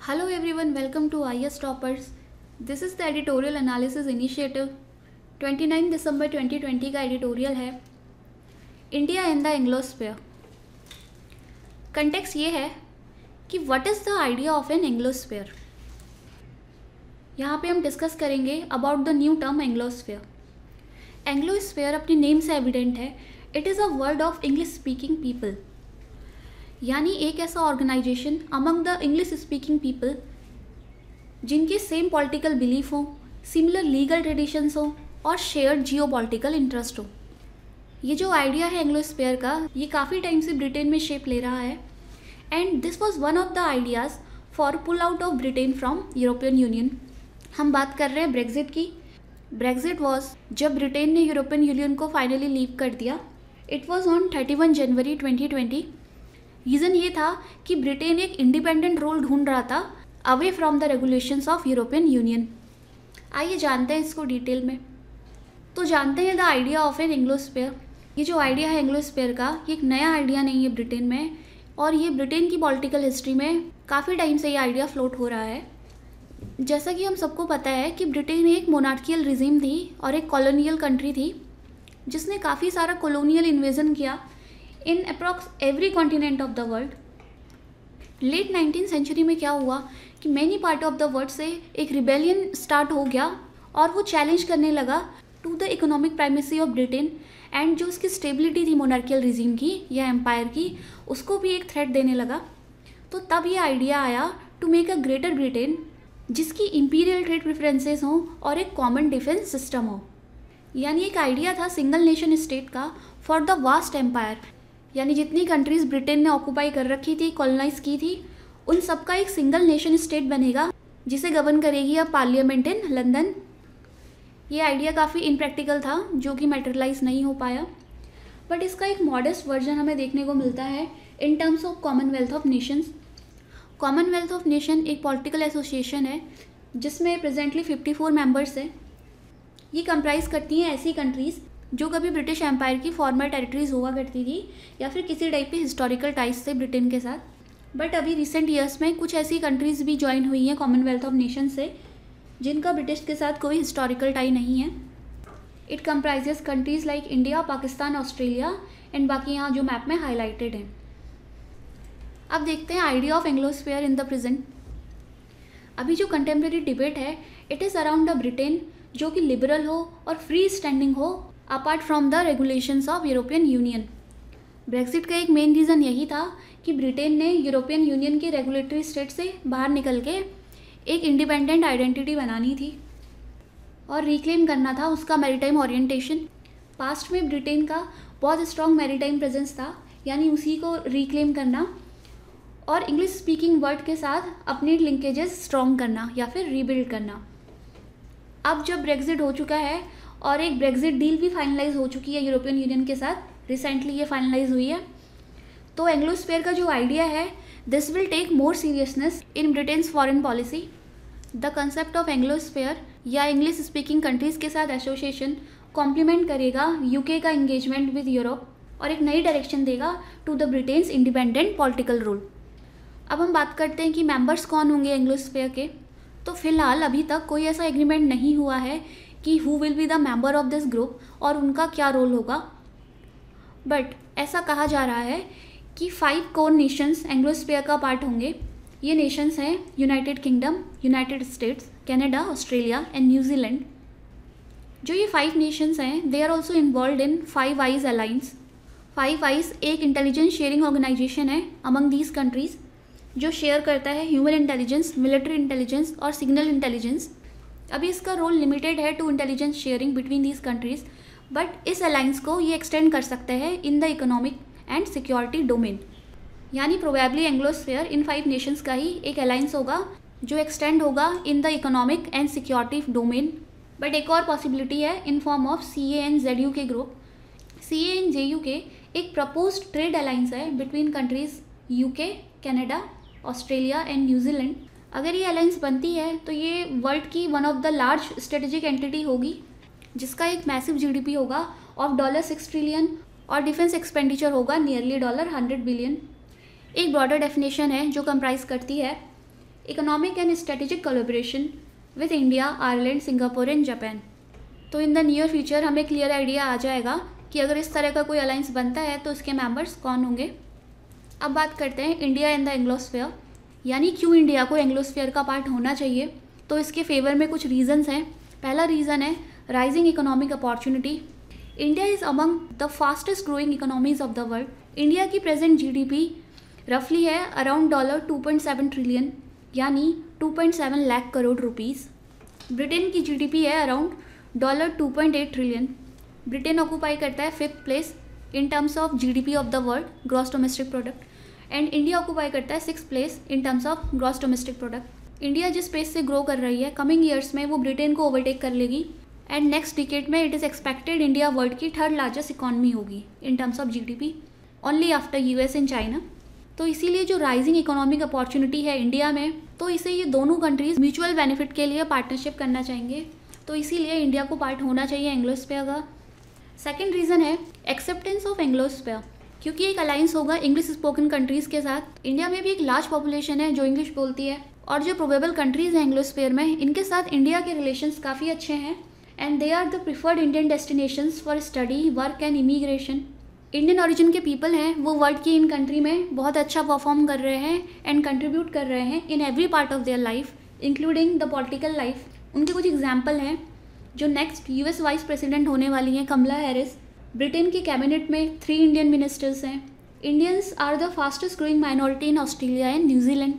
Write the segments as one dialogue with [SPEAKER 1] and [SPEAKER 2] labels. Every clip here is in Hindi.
[SPEAKER 1] Hello everyone, welcome to IS Toppers. This is the editorial analysis initiative. 29 दिसंबर 2020 का एडिटोरियल है India in the Anglosphere. Context ये है कि what is the idea of an Anglosphere. यहाँ पे हम डिस्कस करेंगे about the new term Anglosphere. Anglosphere अपनी नेम से एविडेंट है, it is a world of English speaking people, यानी एक ऐसा organisation among the English speaking people जिनकी सेम पॉलिटिकल बिलीफ हो, सिमिलर लीगल ट्रेडिशंस हो और शेयर्ड जियो पॉलिटिकल इंटरेस्ट हो। ये जो आइडिया है एंग्लोस्फीयर का, ये काफ़ी टाइम से ब्रिटेन में शेप ले रहा है and this was one of the ideas for pull out of Britain from European Union. हम बात कर रहे हैं ब्रेक्जिट की। ब्रेक्जिट वॉज जब ब्रिटेन ने यूरोपियन यूनियन को फाइनली लीव कर दिया। It was on 31 January 2020। Reason ये था कि ब्रिटेन एक इंडिपेंडेंट रोल ढूंढ रहा था away from the regulations of European union. आइए जानते हैं इसको डिटेल में। तो जानते हैं द आइडिया ऑफ एन एंग्लोस्फीयर। ये जो आइडिया है एंग्लोस्फीयर का, ये एक नया आइडिया नहीं है ब्रिटेन में, और ये ब्रिटेन की पॉलिटिकल हिस्ट्री में काफ़ी टाइम से ये आइडिया फ्लोट हो रहा है। जैसा कि हम सबको पता है कि ब्रिटेन एक मोनार्कियल रिजीम थी और एक कॉलोनियल कंट्री थी जिसने काफ़ी सारा कॉलोनियल इन्वेजन किया in approx every continent of the world. Late 19th century में क्या हुआ कि many part of the world से एक रिबेलियन स्टार्ट हो गया और वो चैलेंज करने लगा to the economic primacy of Britain and जो उसकी स्टेबिलिटी थी मोनार्कियल रिजीम की या एम्पायर की, उसको भी एक थ्रेट देने लगा। तो तब ये आइडिया आया to make a greater Britain जिसकी इंपीरियल ट्रेड प्रेफरेंसेस हों और एक कॉमन डिफेंस सिस्टम हो। यानी एक आइडिया था सिंगल नेशन स्टेट का फॉर द वास्ट एम्पायर, यानी जितनी कंट्रीज़ ब्रिटेन ने ऑक्यूपाई कर रखी थी, कॉलोनाइज की थी, उन सबका एक सिंगल नेशन स्टेट बनेगा जिसे गवर्न करेगी अब पार्लियामेंट इन लंदन। ये आइडिया काफ़ी इनप्रैक्टिकल था जो कि मैटेरियलाइज नहीं हो पाया, बट इसका एक मॉडेस्ट वर्जन हमें देखने को मिलता है इन terms of Commonwealth of Nations. Commonwealth of nation एक पॉलिटिकल एसोसिएशन है जिसमें प्रेजेंटली 54 मेंबर्स हैं। ये कंप्राइज करती हैं ऐसी कंट्रीज़ जो कभी ब्रिटिश एम्पायर की फॉर्मर टेरिटरीज हुआ करती थी या फिर किसी टाइप के हिस्टोरिकल टाइज थे ब्रिटेन के साथ। बट अभी रिसेंट ईयर्स में कुछ ऐसी कंट्रीज़ भी ज्वाइन हुई हैं कॉमनवेल्थ ऑफ नेशन से जिनका ब्रिटिश के साथ कोई हिस्टोरिकल टाई नहीं है। It comprises countries like India, Pakistan, Australia and बाकी यहाँ जो मैप में हाईलाइटेड हैं। अब देखते हैं idea of Anglosphere in the present. अभी जो कंटेम्प्रेरी डिबेट है, it is around the Britain जो कि लिबरल हो और फ्री स्टैंडिंग हो apart from the regulations of European Union. Brexit का एक मेन रीज़न यही था कि ब्रिटेन ने यूरोपियन यूनियन के रेगुलेटरी स्टेट से बाहर निकल के एक इंडिपेंडेंट आइडेंटिटी बनानी थी और रिक्लेम करना था उसका मैरीटाइम ओरिएंटेशन। पास्ट में ब्रिटेन का बहुत स्ट्रॉन्ग मैरीटाइम प्रेजेंस था, यानी उसी को रिक्लेम करना और इंग्लिश स्पीकिंग वर्ल्ड के साथ अपने लिंकेजेस स्ट्रॉन्ग करना या फिर रीबिल्ड करना। अब जब ब्रेक्जिट हो चुका है और एक ब्रेक्जिट डील भी फाइनलाइज हो चुकी है यूरोपियन यूनियन के साथ, रिसेंटली ये फाइनलाइज हुई है, तो एंग्लोस्फीयर का जो आइडिया है this will take more seriousness in Britain's foreign policy. The concept of Anglosphere या इंग्लिश स्पीकिंग कंट्रीज़ के साथ एसोसिएशन कॉम्प्लीमेंट करेगा यूके का इंगेजमेंट विद यूरोप और एक नई डायरेक्शन देगा to the Britain's independent political role. अब हम बात करते हैं कि मेंबर्स कौन होंगे एंग्लोस्फीयर के। तो फिलहाल अभी तक कोई ऐसा एग्रीमेंट नहीं हुआ है कि who will be the member of this group और उनका क्या रोल होगा, बट ऐसा कहा जा रहा है कि 5 कोर नेशंस एंग्लोस्फीयर का पार्ट होंगे। ये नेशंस हैं United Kingdom, United States, Canada, Australia and New Zealand. जो ये 5 नेशंस हैं they are also involve in 5 eyes alliance. 5 eyes एक इंटेलिजेंस शेयरिंग ऑर्गेनाइजेशन है अमंग दीज कंट्रीज़ जो शेयर करता है ह्यूमन इंटेलिजेंस, मिलिट्री इंटेलिजेंस और सिग्नल इंटेलिजेंस। अभी इसका रोल लिमिटेड है to intelligence sharing between these countries, but इस अलाइंस को ये एक्सटेंड कर सकते हैं in the economic and security domain. यानी प्रोबेबली एंग्लोस्फीयर इन 5 नेशंस का ही एक अलाइंस होगा जो एक्सटेंड होगा इन the economic and security domain. But एक और पॉसिबिलिटी है in form of CANZUK group. CANZUK एक प्रपोज्ड ट्रेड अलाइंस है between countries UK, Canada, Australia and New Zealand. अगर ये अलायंस बनती है तो ये वर्ल्ड की one of the large strategic entity होगी जिसका एक मैसिव GDP होगा ऑफ $6 ट्रिलियन और डिफेंस एक्सपेंडिचर होगा नियरली $100 बिलियन। एक ब्रॉडर डेफिनेशन है जो कंप्राइज करती है economic and strategic collaboration with India, Ireland, Singapore and Japan. तो इन द नियर फ्यूचर हमें क्लियर आइडिया आ जाएगा कि अगर इस तरह का कोई अलायंस बनता है तो उसके मेंबर्स कौन होंगे। अब बात करते हैं इंडिया इन द एंग्लोस्फेयर, यानी क्यों इंडिया को एंग्लोस्फेयर का पार्ट होना चाहिए। तो इसके फेवर में कुछ रीजंस हैं। पहला रीज़न है rising economic opportunity. India is among the fastest growing economies of the world. India की प्रेजेंट जीडीपी रफली है अराउंड $2.7 ट्रिलियन, यानी 2.7 लाख करोड़ रुपीज़। ब्रिटेन की जीडीपी है अराउंड $2.8 ट्रिलियन। ब्रिटेन ऑक्यूपाई करता है 5th place in terms of GDP of the world, gross domestic product, and India occupy करता है 6th place in terms of gross domestic product. India जिस पेस से ग्रो कर रही है, कमिंग ईयर्स में वो ब्रिटेन को ओवरटेक कर लेगी, एंड नेक्स्ट डिकेड में it is expected India world की 3rd लार्जेस्ट इकॉनमी होगी इन terms of GDP, only after US and China. तो इसीलिए जो राइजिंग इकोनॉमिक अपॉर्चुनिटी है इंडिया में, तो इसे ये दोनों कंट्रीज़ म्यूचुअल बेनिफिट के लिए पार्टनरशिप करना चाहेंगे। तो इसीलिए इंडिया को पार्ट होना चाहिए एंग्लोस्फेयर का। सेकेंड रीज़न है एक्सेप्टेंस ऑफ एंग्लोस्फेयर, क्योंकि एक अलायंस होगा इंग्लिश स्पोकन कंट्रीज़ के साथ। इंडिया में भी एक लार्ज पॉपुलेशन है जो इंग्लिश बोलती है, और जो प्रोबेबल कंट्रीज़ हैं एंग्लोस्फेयर में, इनके साथ इंडिया के रिलेशंस काफ़ी अच्छे हैं, and they are the preferred Indian destinations for study, work and immigration. Indian origin के पीपल हैं वो वर्ल्ड की इन कंट्री में बहुत अच्छा परफॉर्म कर रहे हैं एंड कंट्रीब्यूट कर रहे हैं in every part of their life, including the political life. उनके कुछ एग्जाम्पल हैं। जो नेक्स्ट यूएस वाइस प्रेसिडेंट होने वाली हैं कमला हैरिस। ब्रिटेन की कैबिनेट में 3 इंडियन मिनिस्टर्स हैं। Indians are the fastest growing minority in Australia and New Zealand.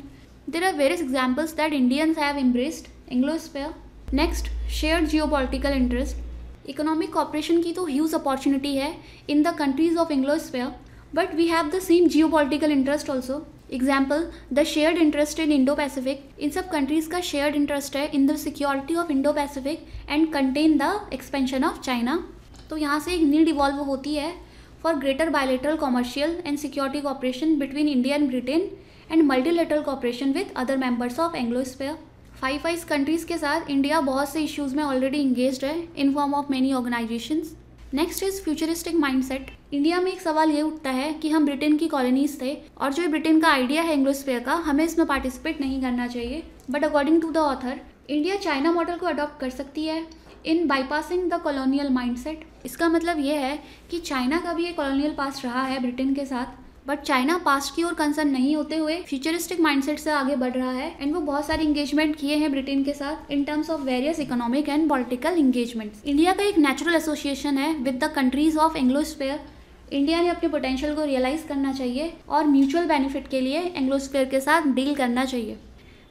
[SPEAKER 1] There are various examples that Indians have embraced Anglosphere. Next, shared geopolitical interest. Economic cooperation की तो ह्यूज अपॉर्चुनिटी है in the countries of Anglosphere, but we have the same geopolitical interest also. Example, the shared interest in Indo Pacific. इन सब कंट्रीज़ का शेयर्ड इंटरेस्ट है in the security of Indo Pacific and contain the expansion of China. तो यहाँ से एक नीड इवॉल्व होती है for greater bilateral commercial and security cooperation between India and Britain, and multilateral cooperation with other members of Anglosphere. 5 eyes countries के साथ इंडिया बहुत से इश्यूज़ में ऑलरेडी इंगेज्ड है in form of many organisations. Next is futuristic mindset. India में एक सवाल ये उठता है कि हम ब्रिटेन की कॉलोनीज थे, और जो ब्रिटेन का आइडिया है एंग्लोस्फेयर का, हमें इसमें पार्टिसिपेट नहीं करना चाहिए। But according to the author, India China model को अडॉप्ट कर सकती है in bypassing the colonial mindset. इसका मतलब ये है कि चाइना का भी एक कॉलोनियल पास्ट रहा है ब्रिटेन के साथ, बट चाइना पास्ट की ओर कंसर्न नहीं होते हुए फ्यूचरिस्टिक माइंडसेट से आगे बढ़ रहा है, एंड वो बहुत सारे इंगेजमेंट किए हैं ब्रिटेन के साथ in terms of various economic and political engagements. India का एक नेचुरल एसोसिएशन है with the countries of Anglosphere. India ने अपने पोटेंशियल को रियलाइज करना चाहिए और म्यूचुअल बेनिफिट के लिए एंग्लोस्फेयर के साथ डील करना चाहिए।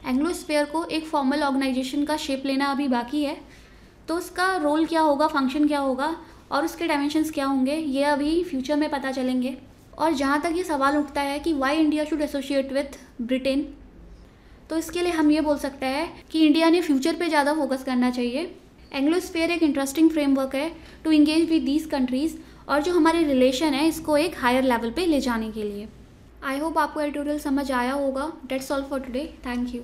[SPEAKER 1] एंग्लोस्फेयर को एक फॉर्मल ऑर्गेनाइजेशन का शेप लेना अभी बाकी है, तो उसका रोल क्या होगा, फंक्शन क्या होगा और उसके डायमेंशंस क्या होंगे, ये अभी फ्यूचर में पता चलेंगे। और जहाँ तक ये सवाल उठता है कि why India should associate with Britain, तो इसके लिए हम ये बोल सकते हैं कि इंडिया ने फ्यूचर पे ज़्यादा फोकस करना चाहिए। एंग्लोस्फेयर एक इंटरेस्टिंग फ्रेमवर्क है to engage with these countries, और जो हमारे रिलेशन है इसको एक हायर लेवल पे ले जाने के लिए। आई होप आपको ट्यूटोरियल समझ आया होगा। That's all for today. Thank you.